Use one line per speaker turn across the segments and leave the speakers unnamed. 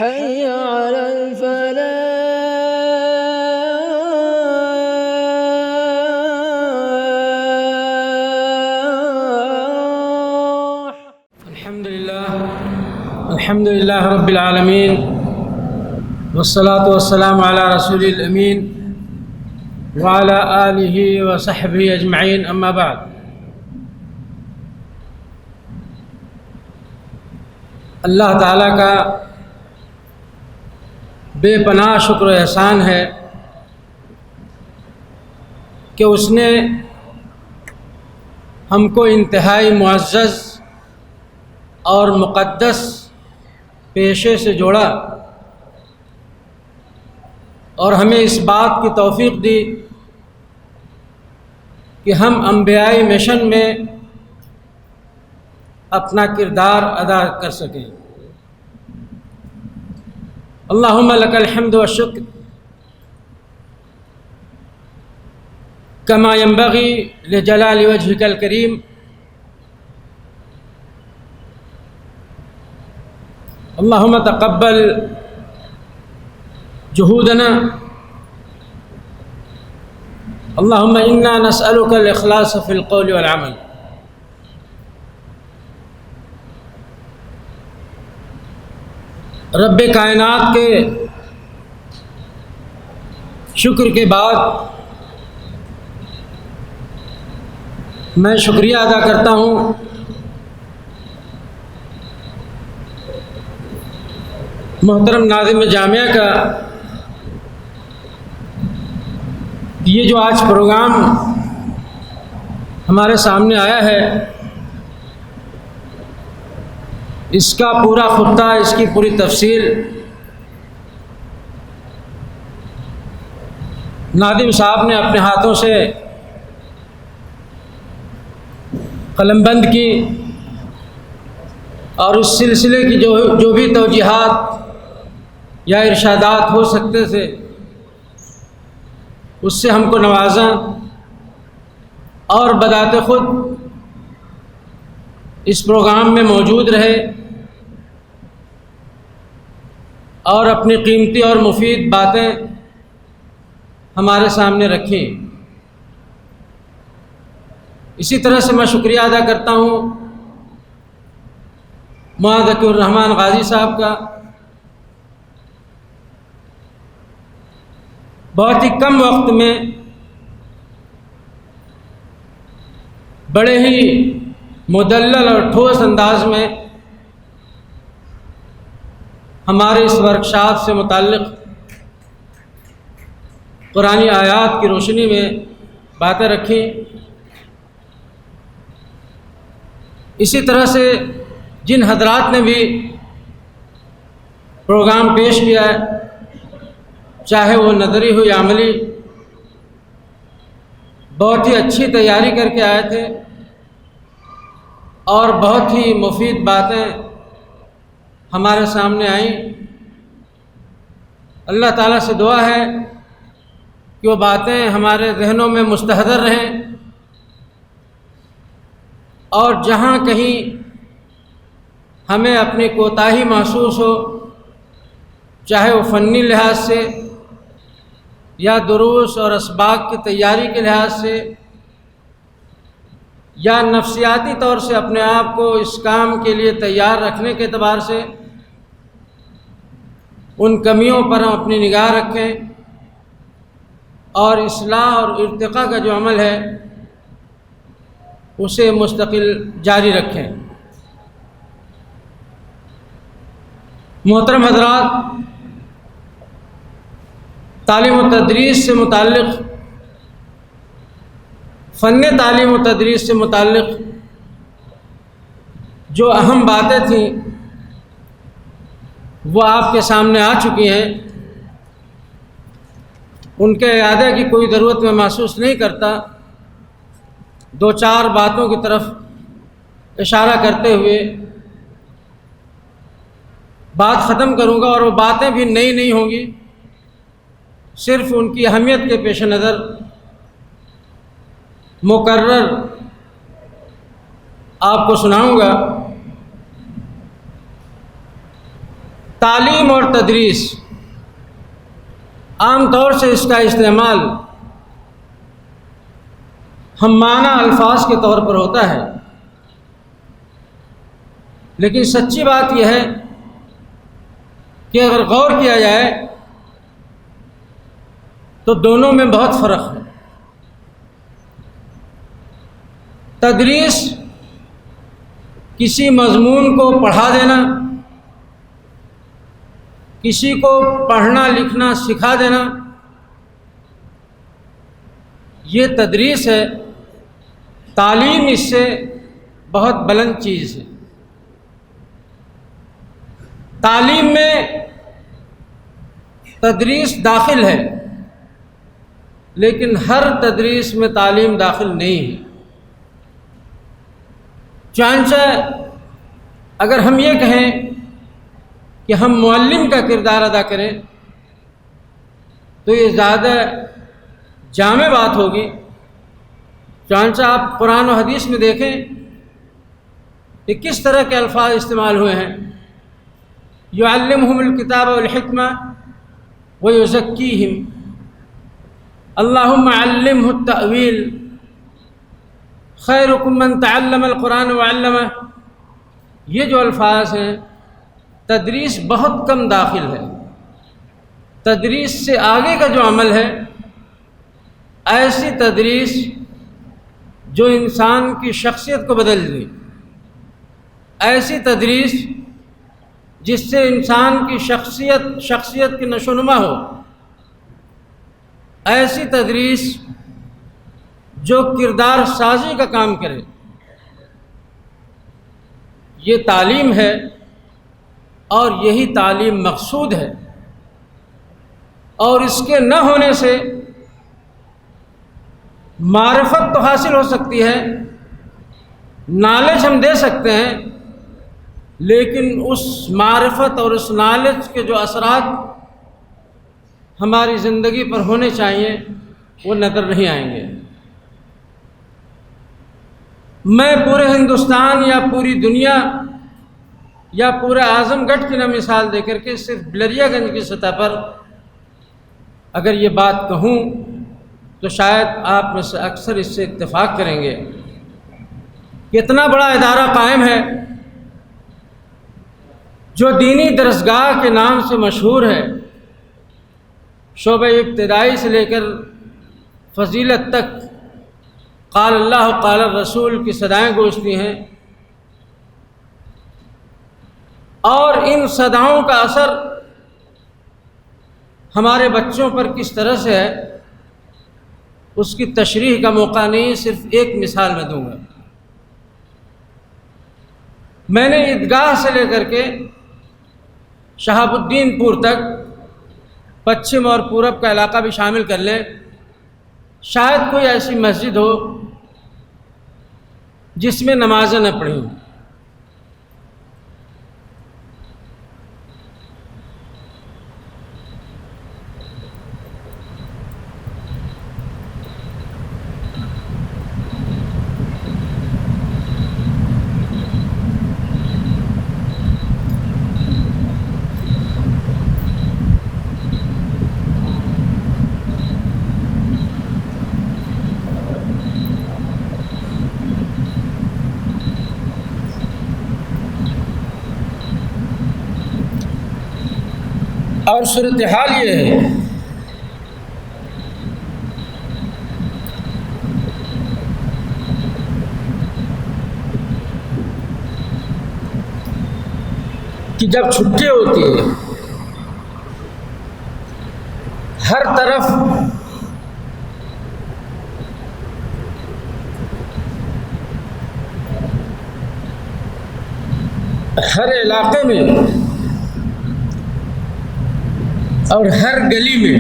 حي على الفلاح.
الحمد لله رب العالمين، والصلاة والسلام على رسول الأمين وعلى آله وصحبه أجمعين، أما بعد۔ اللہ تعالیٰ کا بے پناہ شکر و احسان ہے کہ اس نے ہم کو انتہائی معزز اور مقدس پیشے سے جوڑا اور ہمیں اس بات کی توفیق دی کہ ہم انبیائی مشن میں اپنا کردار ادا کر سکیں۔ اللہم لک الحمد والشکر کما ینبغی لجلال وجہک الکریم۔ اللہم تقبل جہودنا، اللہم انا نسألک الاخلاص فی القول والعمل۔ رب کائنات کے شکر کے بعد میں شکریہ ادا کرتا ہوں محترم ناظم جامعہ کا، یہ جو آج پروگرام ہمارے سامنے آیا ہے، اس کا پورا خطہ، اس کی پوری تفصیل ناظم صاحب نے اپنے ہاتھوں سے قلم بند کی، اور اس سلسلے کی جو بھی توجیحات یا ارشادات ہو سکتے تھے اس سے ہم کو نوازا، اور بذات خود اس پروگرام میں موجود رہے اور اپنی قیمتی اور مفید باتیں ہمارے سامنے رکھیں۔ اسی طرح سے میں شکریہ ادا کرتا ہوں معاذ ذکی الرحمن غازی صاحب کا، بہت ہی کم وقت میں بڑے ہی مدلل اور ٹھوس انداز میں ہمارے اس ورکشاپ سے متعلق قرآنی آیات کی روشنی میں باتیں رکھیں۔ اسی طرح سے جن حضرات نے بھی پروگرام پیش کیا ہے، چاہے وہ نظری ہو یا عملی، بہت ہی اچھی تیاری کر کے آئے تھے اور بہت ہی مفید باتیں ہمارے سامنے آئیں۔ اللہ تعالیٰ سے دعا ہے کہ وہ باتیں ہمارے ذہنوں میں مستحضر رہیں، اور جہاں کہیں ہمیں اپنی کوتاہی محسوس ہو، چاہے وہ فنی لحاظ سے یا دروس اور اسباق کی تیاری کے لحاظ سے یا نفسیاتی طور سے اپنے آپ کو اس کام کے لیے تیار رکھنے کے اعتبار سے، ان کمیوں پر ہم اپنی نگاہ رکھیں اور اصلاح اور ارتقاء کا جو عمل ہے اسے مستقل جاری رکھیں۔ محترم حضرات، تعلیم و تدریس سے متعلق، فن تعلیم و تدریس سے متعلق جو اہم باتیں تھیں وہ آپ کے سامنے آ چکی ہیں، ان کے اعادہ کی کوئی ضرورت میں محسوس نہیں کرتا۔ دو چار باتوں کی طرف اشارہ کرتے ہوئے بات ختم کروں گا، اور وہ باتیں بھی نئی نہیں ہوں گی، صرف ان کی اہمیت کے پیش نظر مقرر آپ کو سناؤں گا۔ تعلیم اور تدریس عام طور سے اس کا استعمال ہم معنی الفاظ کے طور پر ہوتا ہے، لیکن سچی بات یہ ہے کہ اگر غور کیا جائے تو دونوں میں بہت فرق ہے۔ تدریس کسی مضمون کو پڑھا دینا، کسی کو پڑھنا لکھنا سکھا دینا، یہ تدریس ہے۔ تعلیم اس سے بہت بلند چیز ہے۔ تعلیم میں تدریس داخل ہے، لیکن ہر تدریس میں تعلیم داخل نہیں ہے۔ چنانچہ اگر ہم یہ کہیں کہ ہم معلم کا کردار ادا کریں تو یہ زیادہ جامع بات ہوگی۔ چنانچہ آپ قرآن و حدیث میں دیکھیں کہ کس طرح کے الفاظ استعمال ہوئے ہیں، یعلمہم الکتاب والحکمہ ویزکیہم، اللہم علمہ التأویل، خیرکم من تعلم القرآن وعلمہ۔ یہ جو الفاظ ہیں، تدریس بہت کم داخل ہے۔ تدریس سے آگے کا جو عمل ہے، ایسی تدریس جو انسان کی شخصیت کو بدل دے، ایسی تدریس جس سے انسان کی شخصیت کی نشو و نما ہو، ایسی تدریس جو کردار سازی کا کام کرے، یہ تعلیم ہے اور یہی تعلیم مقصود ہے۔ اور اس کے نہ ہونے سے معرفت تو حاصل ہو سکتی ہے، نالج ہم دے سکتے ہیں، لیکن اس معرفت اور اس نالج کے جو اثرات ہماری زندگی پر ہونے چاہیے وہ نظر نہیں آئیں گے۔ میں پورے ہندوستان یا پوری دنیا یا پورے اعظم گڑھ کی نہ مثال دے کر کے صرف بلریا گنج کی سطح پر اگر یہ بات کہوں تو شاید آپ میں سے اکثر اس سے اتفاق کریں گے کہ اتنا بڑا ادارہ قائم ہے جو دینی درسگاہ کے نام سے مشہور ہے، شعبہ ابتدائی سے لے کر فضیلت تک قال اللہ قال الرسول کی صدائیں گونجتی ہیں، اور ان صداؤں کا اثر ہمارے بچوں پر کس طرح سے ہے اس کی تشریح کا موقع نہیں، صرف ایک مثال میں دوں گا۔ میں نے عیدگاہ سے لے کر کے شہاب الدین پور تک، پچھم اور پورب کا علاقہ بھی شامل کر لیں، شاید کوئی ایسی مسجد ہو جس میں نمازیں نہ پڑھی ہوں۔ اور صورتحال یہ ہے کہ جب چھٹی ہوتی ہے ہر طرف ہر علاقے میں اور ہر گلی میں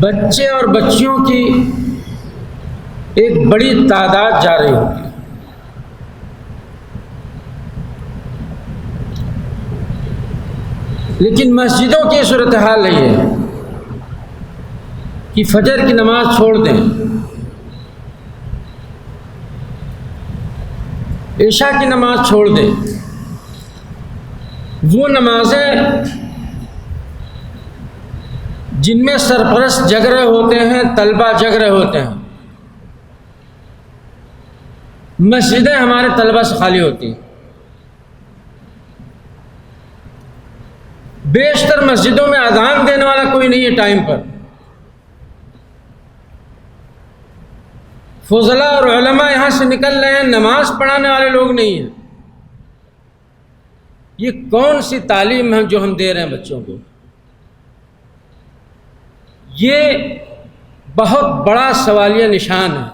بچے اور بچیوں کی ایک بڑی تعداد جا رہی ہوگی۔ لیکن مسجدوں کی صورتحال نہیں ہے کہ فجر کی نماز چھوڑ دیں، عشاء کی نماز چھوڑ دیں، وہ نمازیں جن میں سرپرست جگ رہے ہوتے ہیں، طلبہ جگ رہے ہوتے ہیں، مسجدیں ہمارے طلبہ سے خالی ہوتی ہیں۔ بیشتر مسجدوں میں اذان دینے والا کوئی نہیں ہے ٹائم پر۔ فضلاء اور علماء یہاں سے نکل رہے ہیں، نماز پڑھانے والے لوگ نہیں ہیں۔ یہ کون سی تعلیم ہے جو ہم دے رہے ہیں بچوں کو؟ یہ بہت بڑا سوالیہ نشان ہے،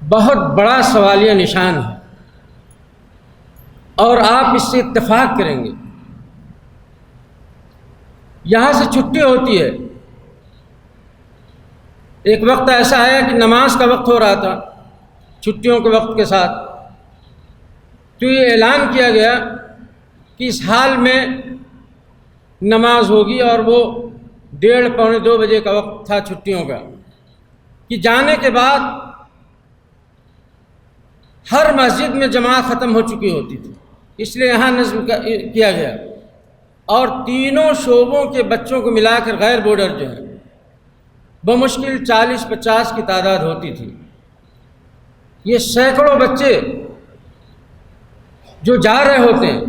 بہت بڑا سوالیہ نشان ہے، اور آپ اس سے اتفاق کریں گے۔ یہاں سے چھٹی ہوتی ہے، ایک وقت ایسا ہے کہ نماز کا وقت ہو رہا تھا چھٹیوں کے وقت کے ساتھ، تو یہ اعلان کیا گیا کہ اس حال میں نماز ہوگی، اور وہ 1:30 پونے 2 بجے کا وقت تھا چھٹیوں کا، کہ جانے کے بعد ہر مسجد میں جماعت ختم ہو چکی ہوتی تھی، اس لیے یہاں نظم کیا گیا، اور تینوں شعبوں کے بچوں کو ملا کر غیر بورڈر جو ہے بمشکل 40-50 کی تعداد ہوتی تھی۔ یہ سینکڑوں بچے جو جا رہے ہوتے ہیں،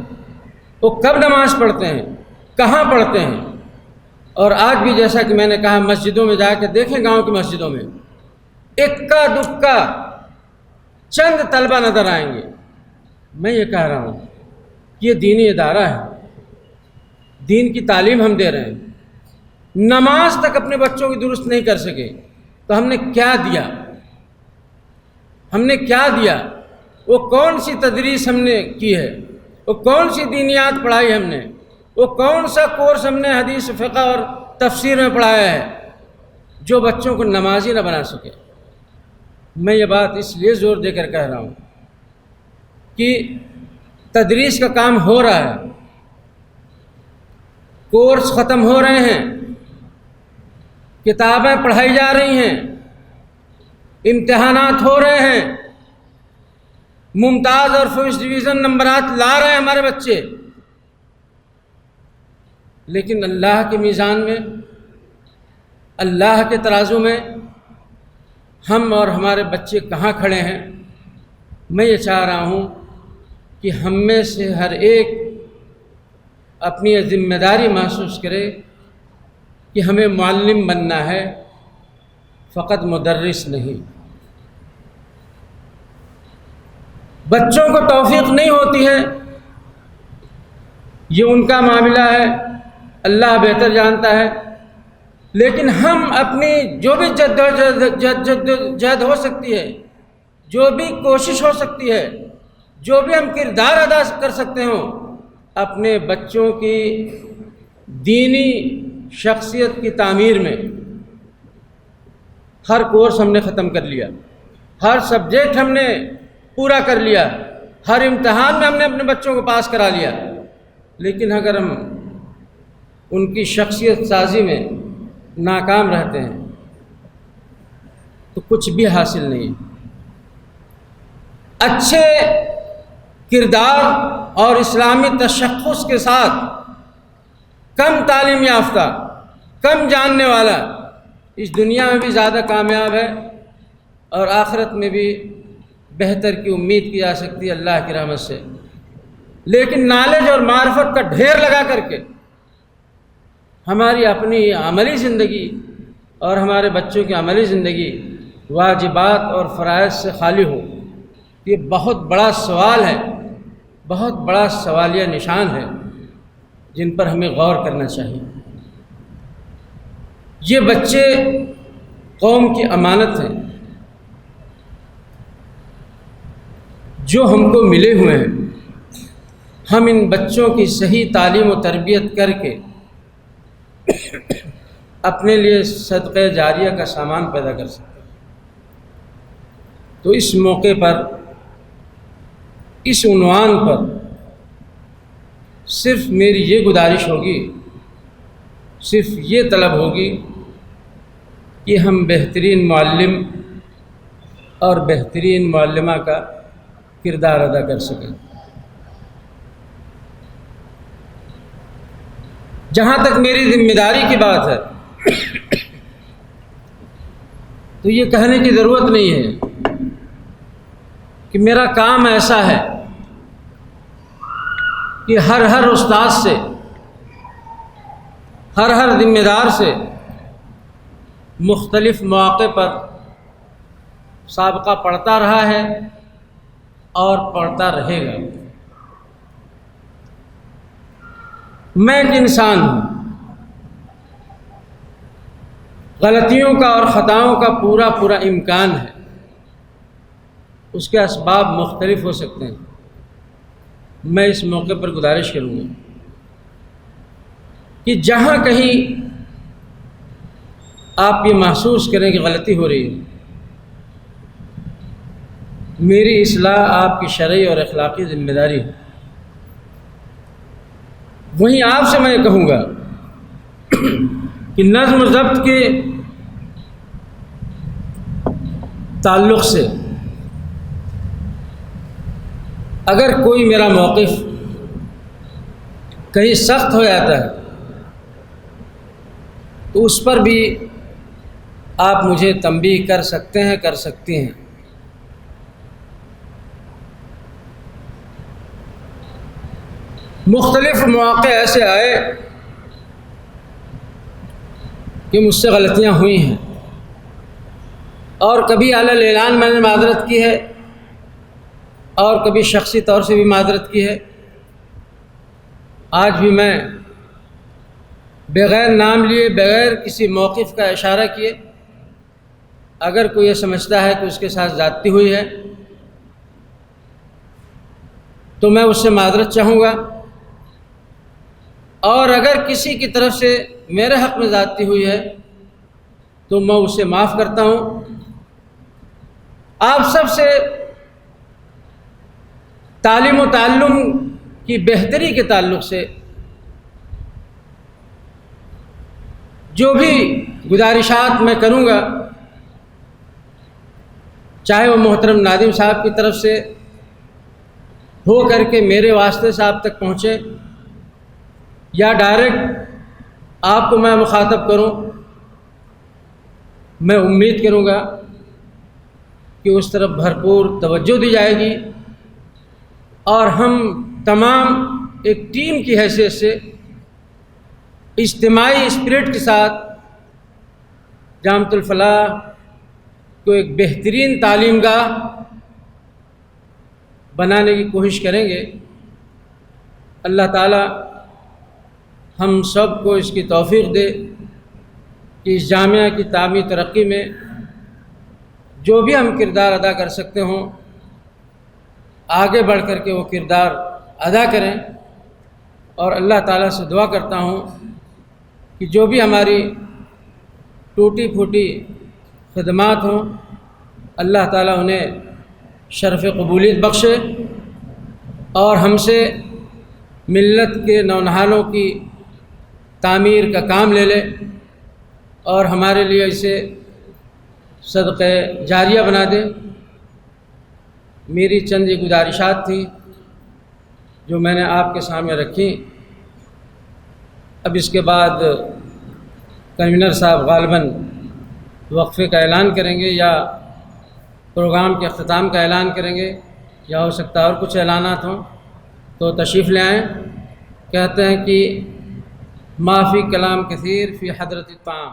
وہ کب نماز پڑھتے ہیں، کہاں پڑھتے ہیں؟ اور آج بھی جیسا کہ میں نے کہا، مسجدوں میں جا کے دیکھیں، گاؤں کی مسجدوں میں اکا دکا چند طلبہ نظر آئیں گے۔ میں یہ کہہ رہا ہوں کہ یہ دینی ادارہ ہے، دین کی تعلیم ہم دے رہے ہیں، نماز تک اپنے بچوں کی درست نہیں کر سکے تو ہم نے کیا دیا؟ ہم نے کیا دیا؟ وہ کون سی تدریس ہم نے کی ہے؟ وہ کون سی دینیات پڑھائی ہم نے؟ وہ کون سا کورس ہم نے حدیث، فقہ اور تفسیر میں پڑھایا ہے جو بچوں کو نمازی نہ بنا سکے؟ میں یہ بات اس لیے زور دے کر کہہ رہا ہوں کہ تدریس کا کام ہو رہا ہے، کورس ختم ہو رہے ہیں، کتابیں پڑھائی جا رہی ہیں، امتحانات ہو رہے ہیں، ممتاز اور فرسٹ ڈویژن نمبرات لا رہے ہیں ہمارے بچے، لیکن اللہ کے میزان میں، اللہ کے ترازو میں ہم اور ہمارے بچے کہاں کھڑے ہیں؟ میں یہ چاہ رہا ہوں کہ ہم میں سے ہر ایک اپنی ذمہ داری محسوس کرے کہ ہمیں معلم بننا ہے، فقط مدرس نہیں۔ بچوں کو توفیق نہیں ہوتی ہے، یہ ان کا معاملہ ہے، اللہ بہتر جانتا ہے، لیکن ہم اپنی جو بھی جد ہو سکتی ہے، جو بھی کوشش ہو سکتی ہے، جو بھی ہم کردار ادا کر سکتے ہوں، اپنے بچوں کی دینی شخصیت کی تعمیر میں ہر کورس ہم نے ختم کر لیا، ہر سبجیکٹ ہم نے پورا کر لیا، ہر امتحان میں ہم نے اپنے بچوں کو پاس کرا لیا، لیکن اگر ہم ان کی شخصیت سازی میں ناکام رہتے ہیں تو کچھ بھی حاصل نہیں۔ اچھے کردار اور اسلامی تشخص کے ساتھ کم تعلیم یافتہ، کم جاننے والا اس دنیا میں بھی زیادہ کامیاب ہے، اور آخرت میں بھی بہتر کی امید کی جا سکتی ہے اللہ کی رحمت سے۔ لیکن نالج اور معرفت کا ڈھیر لگا کر کے ہماری اپنی عملی زندگی اور ہمارے بچوں کی عملی زندگی واجبات اور فرائض سے خالی ہو، یہ بہت بڑا سوال ہے، بہت بڑا سوالیہ نشان ہے جن پر ہمیں غور کرنا چاہیے۔ یہ بچے قوم کی امانت ہیں جو ہم کو ملے ہوئے ہیں، ہم ان بچوں کی صحیح تعلیم و تربیت کر کے اپنے لیے صدقہ جاریہ کا سامان پیدا کر سکتے ہیں۔ تو اس موقع پر، اس عنوان پر صرف میری یہ گزارش ہوگی، صرف یہ طلب ہوگی کہ ہم بہترین معلم اور بہترین معلمہ کا کردار ادا کر سکیں۔ جہاں تک میری ذمہ داری کی بات ہے تو یہ کہنے کی ضرورت نہیں ہے کہ میرا کام ایسا ہے کہ ہر استاد سے، ہر ذمہ دار سے مختلف مواقع پر سابقہ پڑھتا رہا ہے اور پڑھتا رہے گا۔ میں ایک انسان ہوں، غلطیوں کا اور خطاؤں کا پورا امکان ہے، اس کے اسباب مختلف ہو سکتے ہیں۔ میں اس موقع پر گزارش کروں گا کہ جہاں کہیں آپ یہ محسوس کریں کہ غلطی ہو رہی ہے، میری اصلاح آپ کی شرعی اور اخلاقی ذمہ داری ہے۔ وہیں آپ سے میں کہوں گا کہ نظم و ضبط کے تعلق سے اگر کوئی میرا موقف کہیں سخت ہو جاتا ہے تو اس پر بھی آپ مجھے تنبیہ کر سکتے ہیں، کر سکتی ہیں۔ مختلف مواقع ایسے آئے کہ مجھ سے غلطیاں ہوئی ہیں، اور کبھی اعلیٰ اعلان میں نے معذرت کی ہے اور کبھی شخصی طور سے بھی معذرت کی ہے۔ آج بھی میں بغیر نام لیے، بغیر کسی موقف کا اشارہ کیے، اگر کوئی یہ سمجھتا ہے کہ اس کے ساتھ زیادتی ہوئی ہے تو میں اس سے معذرت چاہوں گا، اور اگر کسی کی طرف سے میرے حق میں زیادتی ہوئی ہے تو میں اسے معاف کرتا ہوں۔ آپ سب سے تعلیم و تعلم کی بہتری کے تعلق سے جو بھی گزارشات میں کروں گا، چاہے وہ محترم ناظم صاحب کی طرف سے ہو کر کے میرے واسطے سے آپ تک پہنچے، یا ڈائریکٹ آپ کو میں مخاطب کروں، میں امید کروں گا کہ اس طرف بھرپور توجہ دی جائے گی، اور ہم تمام ایک ٹیم کی حیثیت سے اجتماعی اسپرٹ کے ساتھ جامعۃ الفلاح کو ایک بہترین تعلیم گاہ بنانے کی کوشش کریں گے۔ اللہ تعالیٰ ہم سب کو اس کی توفیق دے کہ اس جامعہ کی تعمیر ترقی میں جو بھی ہم کردار ادا کر سکتے ہوں، آگے بڑھ کر کے وہ کردار ادا کریں، اور اللہ تعالیٰ سے دعا کرتا ہوں کہ جو بھی ہماری ٹوٹی پھوٹی خدمات ہوں، اللہ تعالیٰ انہیں شرف قبولیت بخشے، اور ہم سے ملت کے نونہالوں کی تعمیر کا کام لے لے، اور ہمارے لیے اسے صدقہ جاریہ بنا دے۔ میری چند یہ گزارشات تھیں جو میں نے آپ کے سامنے رکھی۔ اب اس کے بعد کنوینر صاحب غالباً وقفے کا اعلان کریں گے، یا پروگرام کے اختتام کا اعلان کریں گے، یا ہو سکتا ہے اور کچھ اعلانات ہوں، تو تشریف لے آئیں۔ کہتے ہیں کہ ما فی کلام کثیر فی حضرت الطعام۔